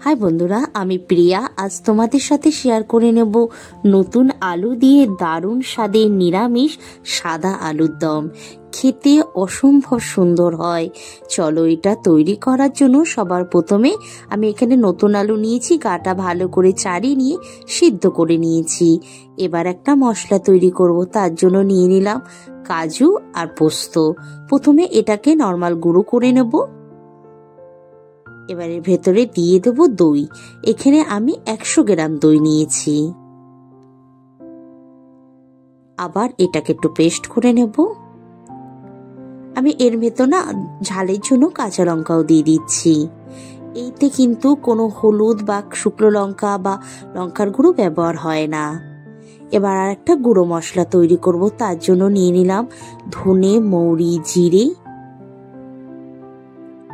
High বন্ধুরা, আমি প্রিয়া। আজ তোমাদের সাথে শেয়ার করে নেব নতুন আলু দিয়ে দারুণ স্বাদের নিরামিষ সাদা আলুর দম। খেতে অসম্ভব সুন্দর হয়। চলো এটা তৈরি করার জন্য সবার প্রথমে আমি এখানে নতুন আলু নিয়েছি, গাটা ভালো করে ছাড়িয়ে নিয়ে সিদ্ধ করে নিয়েছি। এবার একটা মশলা তৈরি করব, তার জন্য নিয়ে নিলাম কাজু আর পোস্ত। প্রথমে এটাকে নর্মাল গুঁড়ো করে নেব। এবারে ভেতরে দিয়ে দেবো দই। এখানে আমি 100 গ্রাম দই নিয়েছি। আবার এটাকে একটু পেস্ট করে নেব। আমি এর ভেতর না ঝালের জন্য কাঁচা লঙ্কাও দিয়ে দিচ্ছি। এইতে কিন্তু কোনো হলুদ বা শুকনো লঙ্কা বা লঙ্কার গুঁড়ো ব্যবহার হয় না। এবার আর একটা গুঁড়ো মশলা তৈরি করব, তার জন্য নিয়ে নিলাম ধনে, মৌরি, জিরে,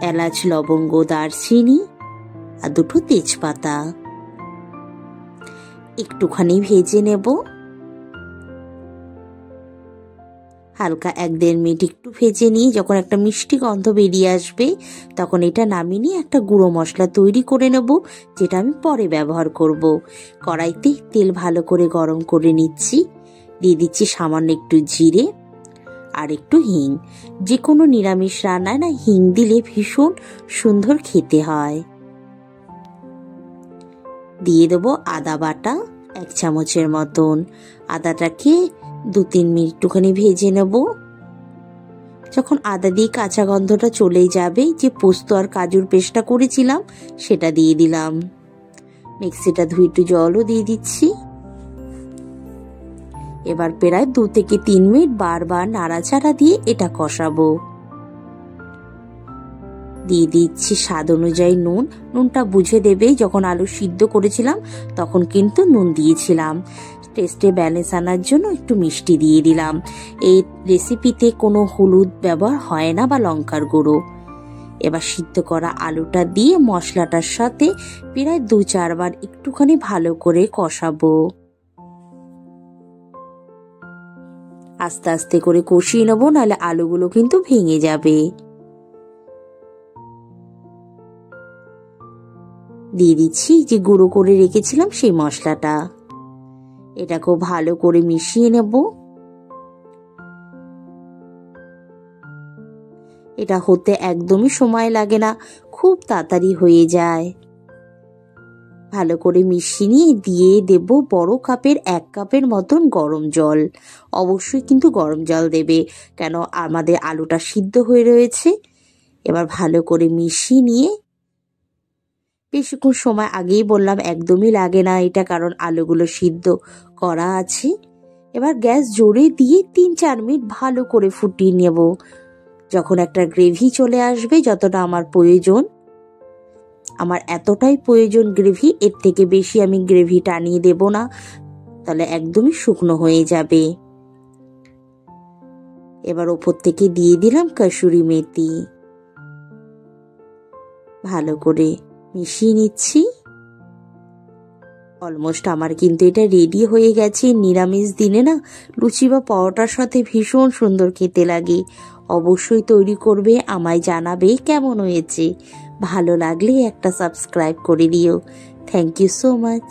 এলাচ, লবঙ্গ, দারচিনি আর 2টো তেজপাতা। একটুখানি ভেজে নেব, হালকা 1-1.5 মিনিট একটু ভেজে নিয়ে যখন একটা মিষ্টি গন্ধ বেরিয়ে আসবে তখন এটা নামিয়ে নিয়ে একটা গুঁড়ো মশলা তৈরি করে নেব, যেটা আমি পরে ব্যবহার করব। কড়াইতে তেল ভালো করে গরম করে নিচ্ছি। দিয়ে দিচ্ছি সামান্য একটু জিরে আর একটু হিং। যে কোনো নিরামিষ রান্নায় না হিং দিলে ভীষণ সুন্দর খেতে হয়। দিয়ে দেবো আদা বাটা 1 চামচের মতন। আদাটাকে 2-3 মিনিট একটুখানি ভেজে নেব। যখন আদা দিয়ে কাঁচা গন্ধটা চলে যাবে, যে পোস্ত আর কাজুর পেস্টটা করেছিলাম সেটা দিয়ে দিলাম। মিক্সিটা ধুয়ে একটু জলও দিয়ে দিচ্ছি। এবার প্রায় 2 থেকে 3 মিনিট বারবার নাড়াচাড়া দিয়ে এটা কষাবো। দিয়ে দিচ্ছি স্বাদ অনুযায়ী নুন। নুনটা বুঝে দেবে, যখন আলু সিদ্ধ করেছিলাম তখন কিন্তু নুন দিয়েছিলাম। টেস্টে ব্যালেন্স আনার জন্য একটু মিষ্টি দিয়ে দিলাম। এই রেসিপিতে কোনো হলুদ ব্যবহার হয় না বা লঙ্কার গুঁড়ো। এবার সিদ্ধ করা আলুটা দিয়ে মশলাটার সাথে প্রায় 2-4 বার একটুখানি ভালো করে কষাবো। আস্তে আস্তে করে কষিয়ে নেবো, নাহলে আলুগুলো কিন্তু ভেঙে যাবে। দিয়ে দিচ্ছি যে গুঁড়ো করে রেখেছিলাম সেই মশলাটা। এটাকেও ভালো করে মিশিয়ে নেব। এটা হতে একদমই সময় লাগে না, খুব তাড়াতাড়ি হয়ে যায়। ভালো করে মিশিয়ে নিয়ে দিয়ে দেব বড় কাপের 1 কাপের মতন গরম জল। অবশ্যই কিন্তু গরম জল দেবে, কেন আমাদের আলুটা সিদ্ধ হয়ে রয়েছে। এবার ভালো করে মিশিয়ে নিয়ে, বেশিক্ষণ সময় আগেই বললাম একদমই লাগে না এটা, কারণ আলুগুলো সিদ্ধ করা আছে। এবার গ্যাস জোরে দিয়ে 3-4 মিনিট ভালো করে ফুটিয়ে নেব। যখন একটা গ্রেভি চলে আসবে, যতটা আমার প্রয়োজন, আমার এতটাই প্রয়োজন গ্রেভি, এর থেকে বেশি আমি গ্রেভি টানিয়ে দেব না, তাহলে একদমই শুকনো হয়ে যাবে। এবার ওপর থেকে দিয়ে দিলাম কসুরি মেথি। ভালো করে মিশিয়ে নিচ্ছি। অলমোস্ট আমার কিন্তু এটা রেডি হয়ে গেছে। নিরামিষ দিনে না লুচি বা পরোটার সাথে ভীষণ সুন্দর খেতে লাগে। অবশ্যই তৈরি করবে, আমায় জানাবে কেমন হয়েছে। ভালো লাগলে একটা সাবস্ক্রাইব করে দিও। Thank you so much.